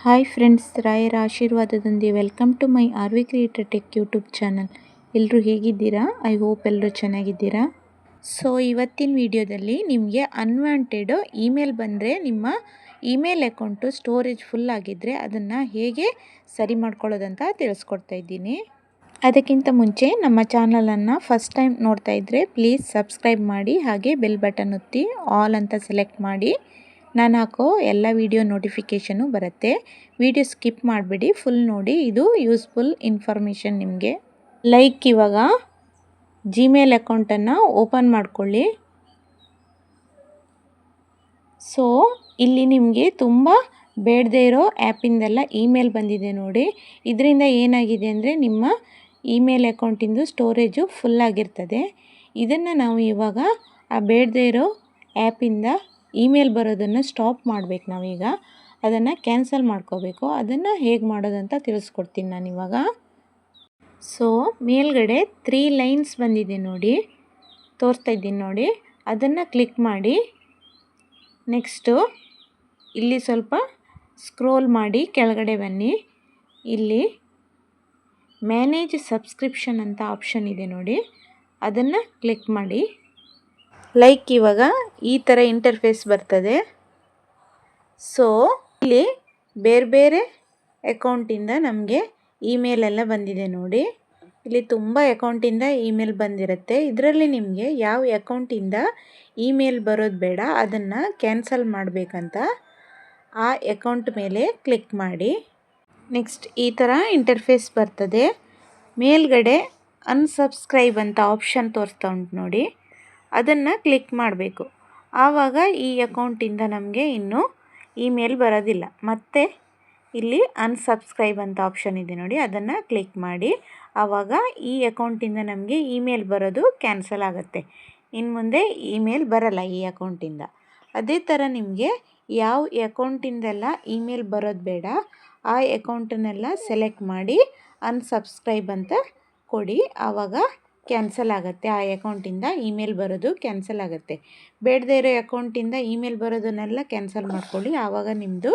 Hi friends, ರಾಯರ ಆಶೀರ್ವಾದದೊಂದಿಗೆ welcome to my RV creator tech YouTube channel. ಎಲ್ಲರೂ ಹೇಗಿದ್ದೀರಾ? ಐ ಹೋಪ್ ಎಲ್ಲರೂ ಚೆನ್ನಾಗಿದ್ದೀರಾ. ಸೊ ಇವತ್ತಿನ ವಿಡಿಯೋದಲ್ಲಿ ನಿಮಗೆ ಅನ್ವಾಂಟೆಡ್ ಇಮೇಲ್ ಬಂದರೆ, ನಿಮ್ಮ ಇಮೇಲ್ ಅಕೌಂಟು ಸ್ಟೋರೇಜ್ ಫುಲ್ ಆಗಿದ್ದರೆ ಅದನ್ನು ಹೇಗೆ ಸರಿ ಮಾಡ್ಕೊಳ್ಳೋದಂತ ತಿಳಿಸ್ಕೊಡ್ತಾ ಇದ್ದೀನಿ. ಅದಕ್ಕಿಂತ ಮುಂಚೆ ನಮ್ಮ ಚಾನಲನ್ನು ಫಸ್ಟ್ ಟೈಮ್ ನೋಡ್ತಾ ಇದ್ದರೆ ಪ್ಲೀಸ್ ಸಬ್ಸ್ಕ್ರೈಬ್ ಮಾಡಿ, ಹಾಗೆ ಬೆಲ್ ಬಟನ್ ಒತ್ತಿ ಆಲ್ ಅಂತ ಸೆಲೆಕ್ಟ್ ಮಾಡಿ. ನಾನು ಹಾಕೋ ಎಲ್ಲ ವಿಡಿಯೋ ನೋಟಿಫಿಕೇಷನು ಬರುತ್ತೆ. ವಿಡಿಯೋ ಸ್ಕಿಪ್ ಮಾಡಿಬಿಡಿ, ಫುಲ್ ನೋಡಿ, ಇದು ಯೂಸ್ಫುಲ್ ಇನ್ಫಾರ್ಮೇಷನ್ ನಿಮಗೆ. ಇವಾಗ ಜಿಮೇಲ್ ಅಕೌಂಟನ್ನು ಓಪನ್ ಮಾಡ್ಕೊಳ್ಳಿ. ಸೊ ಇಲ್ಲಿ ನಿಮಗೆ ತುಂಬ ಬೇಡದೇ ಇರೋ ಆ್ಯಪಿಂದೆಲ್ಲ ಇಮೇಲ್ ಬಂದಿದೆ ನೋಡಿ. ಇದರಿಂದ ಏನಾಗಿದೆ ಅಂದರೆ, ನಿಮ್ಮ ಇಮೇಲ್ ಅಕೌಂಟಿಂದು ಸ್ಟೋರೇಜು ಫುಲ್ ಆಗಿರ್ತದೆ. ಇದನ್ನು ನಾವು ಇವಾಗ ಆ ಬೇಡದೇ ಇರೋ ಆ್ಯಪಿಂದ ಇಮೇಲ್ ಬರೋದನ್ನು ಸ್ಟಾಪ್ ಮಾಡಬೇಕು. ನಾವೀಗ ಅದನ್ನು ಕ್ಯಾನ್ಸಲ್ ಮಾಡ್ಕೋಬೇಕು. ಅದನ್ನು ಹೇಗೆ ಮಾಡೋದಂತ ತಿಳಿಸ್ಕೊಡ್ತೀನಿ ನಾನಿವಾಗ. ಸೊ ಮೇಲ್ಗಡೆ 3 ಲೈನ್ಸ್ ಬಂದಿದೆ ನೋಡಿ, ತೋರಿಸ್ತಾ ಇದ್ದೀನಿ ನೋಡಿ. ಅದನ್ನು ಕ್ಲಿಕ್ ಮಾಡಿ. ನೆಕ್ಸ್ಟು ಇಲ್ಲಿ ಸ್ವಲ್ಪ ಸ್ಕ್ರೋಲ್ ಮಾಡಿ ಕೆಳಗಡೆ ಬನ್ನಿ. ಇಲ್ಲಿ ಮ್ಯಾನೇಜ್ ಸಬ್ಸ್ಕ್ರಿಪ್ಷನ್ ಅಂತ ಆಪ್ಷನ್ ಇದೆ ನೋಡಿ, ಅದನ್ನು ಕ್ಲಿಕ್ ಮಾಡಿ. ಇವಾಗ ಈ ಥರ ಇಂಟರ್ಫೇಸ್ ಬರ್ತದೆ. ಸೊ ಇಲ್ಲಿ ಬೇರೆ ಬೇರೆ ಅಕೌಂಟಿಂದ ನಮಗೆ ಇಮೇಲೆಲ್ಲ ಬಂದಿದೆ ನೋಡಿ. ಇಲ್ಲಿ ತುಂಬ ಅಕೌಂಟಿಂದ ಇಮೇಲ್ ಬಂದಿರುತ್ತೆ. ಇದರಲ್ಲಿ ನಿಮಗೆ ಯಾವ ಅಕೌಂಟಿಂದ ಇಮೇಲ್ ಬರೋದು ಬೇಡ, ಅದನ್ನು ಕ್ಯಾನ್ಸಲ್ ಮಾಡಬೇಕಂತ ಆ ಅಕೌಂಟ್ ಮೇಲೆ ಕ್ಲಿಕ್ ಮಾಡಿ. ನೆಕ್ಸ್ಟ್ ಈ ಥರ ಇಂಟರ್ಫೇಸ್ ಬರ್ತದೆ. ಮೇಲ್ಗಡೆ ಅನ್ಸಬ್ಸ್ಕ್ರೈಬ್ ಅಂತ ಆಪ್ಷನ್ ತೋರಿಸ್ತಾ ಉಂಟು ನೋಡಿ, ಅದನ್ನು ಕ್ಲಿಕ್ ಮಾಡಬೇಕು. ಆವಾಗ ಈ ಅಕೌಂಟಿಂದ ನಮಗೆ ಇನ್ನೂ ಇಮೇಲ್ ಬರೋದಿಲ್ಲ. ಮತ್ತು ಇಲ್ಲಿ ಅನ್ಸಬ್ಸ್ಕ್ರೈಬ್ ಅಂತ ಆಪ್ಷನ್ ಇದೆ ನೋಡಿ, ಅದನ್ನು ಕ್ಲಿಕ್ ಮಾಡಿ. ಆವಾಗ ಈ ಅಕೌಂಟಿಂದ ನಮಗೆ ಇಮೇಲ್ ಬರೋದು ಕ್ಯಾನ್ಸಲ್ ಆಗುತ್ತೆ. ಇನ್ನು ಮುಂದೆ ಇಮೇಲ್ ಬರಲ್ಲ ಈ ಅಕೌಂಟಿಂದ. ಅದೇ ಥರ ನಿಮಗೆ ಯಾವ ಅಕೌಂಟಿಂದೆಲ್ಲ ಇಮೇಲ್ ಬರೋದು ಬೇಡ, ಆ ಅಕೌಂಟನ್ನೆಲ್ಲ ಸೆಲೆಕ್ಟ್ ಮಾಡಿ ಅನ್ಸಬ್ಸ್ಕ್ರೈಬ್ ಅಂತ ಕೊಡಿ. ಆವಾಗ ಕ್ಯಾನ್ಸಲ್ ಆಗುತ್ತೆ. ಆ ಅಕೌಂಟಿಂದ ಇಮೇಲ್ ಬರೋದು ಕ್ಯಾನ್ಸಲ್ ಆಗುತ್ತೆ. ಬೇಡದೇ ಇರೋ ಅಕೌಂಟಿಂದ ಇಮೇಲ್ ಬರೋದನ್ನೆಲ್ಲ ಕ್ಯಾನ್ಸಲ್ ಮಾಡ್ಕೊಳ್ಳಿ. ಆವಾಗ ನಿಮ್ಮದು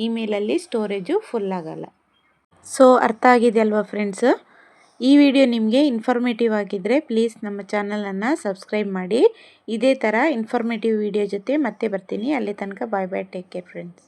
ಇಮೇಲಲ್ಲಿ ಸ್ಟೋರೇಜು ಫುಲ್ ಆಗಲ್ಲ. ಸೊ ಅರ್ಥ ಆಗಿದೆ ಅಲ್ವಾ ಫ್ರೆಂಡ್ಸ್? ಈ ವಿಡಿಯೋ ನಿಮಗೆ ಇನ್ಫಾರ್ಮೇಟಿವ್ ಆಗಿದ್ದರೆ ಪ್ಲೀಸ್ ನಮ್ಮ ಚಾನಲನ್ನು ಸಬ್ಸ್ಕ್ರೈಬ್ ಮಾಡಿ. ಇದೇ ಥರ ಇನ್ಫಾರ್ಮೇಟಿವ್ ವಿಡಿಯೋ ಜೊತೆ ಮತ್ತೆ ಬರ್ತೀನಿ. ಅಲ್ಲಿ ತನಕ ಬಾಯ್ ಬಾಯ್, ಟೇಕ್ ಕೇರ್ ಫ್ರೆಂಡ್ಸ್.